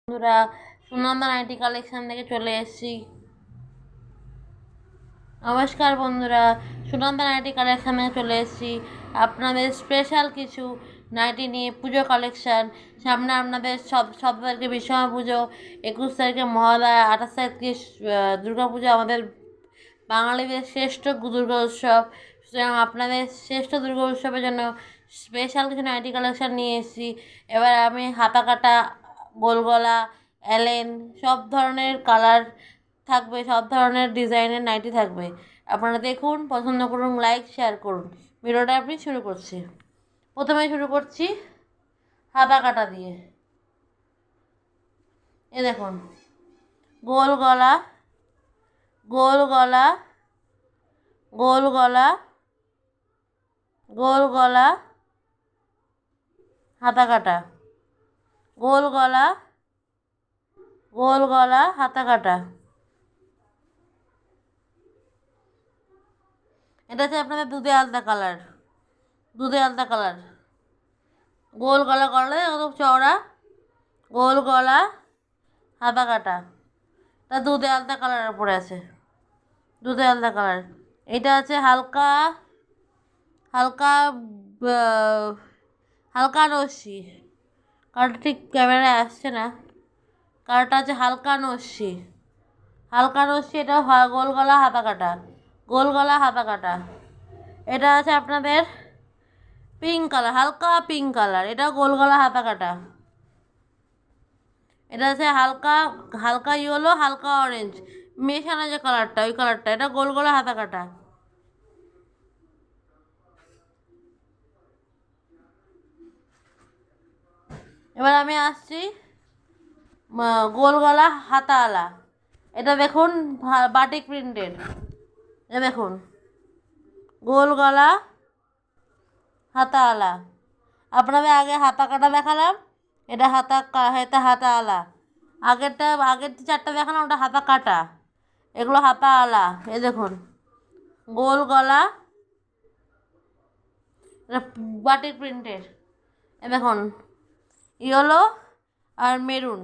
বন্ধুরা, Sunanda nightie collection থেকে চলে এসেছি। নমস্কার বন্ধুরা, সুনন্দা নাইটি কালেকশন থেকে চলে এসেছি আপনাদের স্পেশাল কিছু নাইটি নিয়ে। পুজো কালেকশন সামনে, আপনাদের সব তারিখে বিশ্বকর্মা পুজো, 21 তারিখে মহালয়া, 28 তারিখে দুর্গা পুজো, আমাদের বাঙালিদের শ্রেষ্ঠ দুর্গা উৎসব। সুতরাং আপনাদের শ্রেষ্ঠ দুর্গা উৎসবের জন্য স্পেশাল কিছু নাইটি কালেকশন নিয়ে এসেছি। এবার আমি হাতা কাটা, গোল গলা, অ্যালেন, সব ধরনের কালার থাকবে, সব ধরনের ডিজাইনের নাইটি থাকবে। আপনারা দেখুন, পছন্দ করুন, লাইক শেয়ার করুন। ভিডিওটা আপনি শুরু করছি। প্রথমে শুরু করছি হাতা কাটা দিয়ে। এ দেখুন, গোল গলা, গোল গলা, গোল গলা, গোল গলা, হাতা কাটা, গোল গলা, গোল গলা, হাতা কাটা। এটা হচ্ছে আপনাদের দুধে আলতা কালার, দুধে আলতা কালার। গোল গলা করলে একদম চওড়া, গোল গলা, হাতা কাটা। এটা দুধে আলতা কালারের উপরে আছে, দুধে আলতা কালার। এটা আছে হালকা হালকা হালকা নস্যি। কালারটা ঠিক ক্যামেরায় আসছে না। কালারটা আছে হালকা নস্যি, হালকা নস্যি। এটা গোল গলা, হাতা কাটা, গোল গলা, হাতা কাটা। এটা আছে আপনাদের পিঙ্ক কালার, হালকা পিঙ্ক কালার। এটা গোল গলা, হাতা কাটা। এটা আছে হালকা হালকা ইয়েলো, হালকা অরেঞ্জ মেশানো যে কালারটা, ওই কালারটা। এটা গোল গলা, হাতা কাটা। এবার আমি আসছি গোল গলা, হাতাওয়ালা। এটা দেখুন বাটিক প্রিন্টেড। এ দেখুন, গোল গলা, হাতাওয়ালা। আপনাদের আগে হাতা কাটা দেখালাম, এটা হাতাওয়ালা। আগের যে চারটা দেখালাম ওটা হাতা কাটা, এগুলো হাতাওয়ালা। এ দেখুন, গোল গলা, এটা বাটিক প্রিন্টের। এ দেখুন, ইয়েলো আর মেরুন।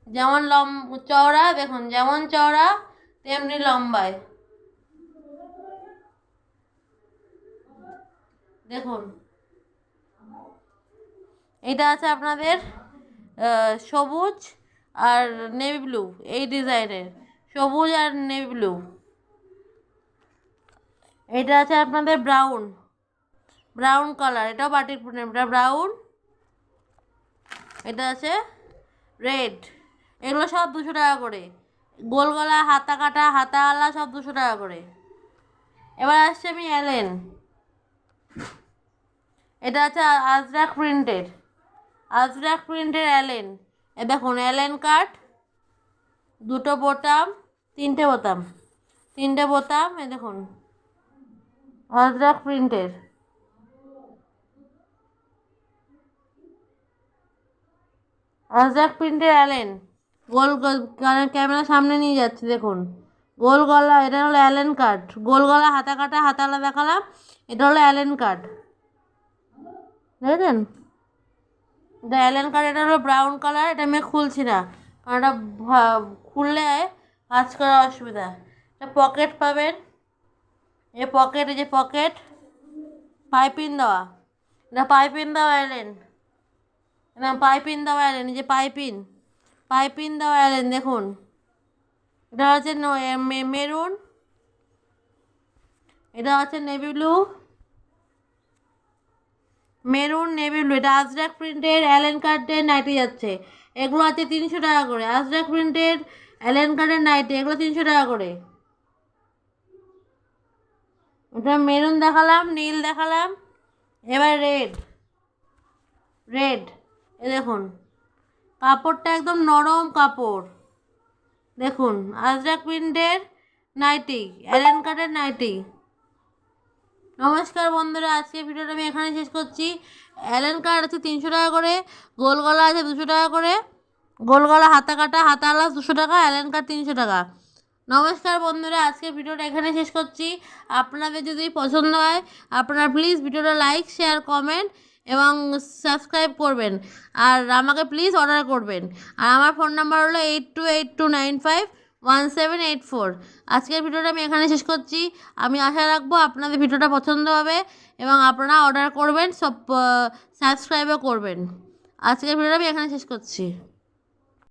যেমন চওড়া, দেখুন যেমন চওড়া তেমনি লম্বায়। দেখুন, এটা আছে আপনাদের সবুজ আর নেভি ব্লু, এই ডিজাইনের সবুজ আর নেভি ব্লু। এটা আছে আপনাদের ব্রাউন, ব্রাউন কালার। এটাও বাটিক প্রিন্ট, এটা ব্রাউন। এটা আছে রেড। এগুলো সব 200 টাকা করে। গোল গলা, হাতা কাটা, হাতাওয়ালা সব 200 টাকা করে। এবার আসছে আমি অ্যালেন। এটা আছে আজরাক প্রিন্টের, আজরাক প্রিন্টের অ্যালেন। এ দেখুন, অ্যালেন কাট, দুটো বোতাম, তিনটে বোতাম, তিনটে বোতাম। এ দেখুন, আজরাক প্রিন্টের, আজরাক প্রিন্টের অ্যালেন। গোল ক্যামেরার সামনে নিয়ে যাচ্ছে, দেখুন গোল গলা। এটা হলো অ্যালেন কাট, গোল গলা, হাতা কাটা, হাতাওয়ালা দেখালাম। এটা হলো অ্যালেন কাট, দেখেছেন? এটা অ্যালেন কাট। এটা হলো ব্রাউন কালার। এটা আমি খুলছি না, কারণ এটা খুললে ভাঁজ করা অসুবিধা। এটা পকেট পাবেন, এ পকেট, এই যে পকেট, পাইপিং দেওয়া। এটা পাইপিং দেওয়া অ্যালেন, এটা পাইপিং দেওয়া অ্যালেন। এই যে পাইপিং, পাইপিং দেওয়া অ্যালেন। দেখুন, এটা হচ্ছে মেরুন, এটা হচ্ছে navy blue, maroon navy blue. এটা আজরাক প্রিন্টের অ্যালেন কার্ডের নাইটি যাচ্ছে। এগুলো আছে 300 টাকা করে। আজরাক প্রিন্টের অ্যালেন কার্ডের নাইটি, এগুলো 300 টাকা করে। এটা মেরুন দেখালাম, নীল দেখালাম। এবার রেড, রেড। এ দেখুন, কাপড়টা একদম নরম কাপড়। দেখুন, আজরাক প্রিন্টের নাইটি, অ্যালেন কার্ডের নাইটি। নমস্কার বন্ধুরা, আজকে ভিডিওটা আমি এখানে শেষ করছি। অ্যালেন কার্ড আছে 300 টাকা করে, গোল গলা আছে 200 টাকা করে। গোল গলা, হাতা কাটা, হাতাওয়ালা 200 টাকা, অ্যালেন কার্ড 300 টাকা। নমস্কার বন্ধুরা, আজকে ভিডিওটা এখানে শেষ করছি। আপনাদের যদি পছন্দ হয় আপনারা প্লিজ ভিডিওটা লাইক শেয়ার কমেন্ট এবং সাবস্ক্রাইব করবেন। আর আমাকে প্লিজ অর্ডার করবেন। আর আমার ফোন নাম্বার হলো 8282951784। আজকের ভিডিওটা আমি এখানে শেষ করছি। আমি আশা রাখবো আপনাদের ভিডিওটা পছন্দ হবে এবং আপনারা অর্ডার করবেন, সাবস্ক্রাইবও করবেন। আজকের ভিডিওটা আমি এখানে শেষ করছি।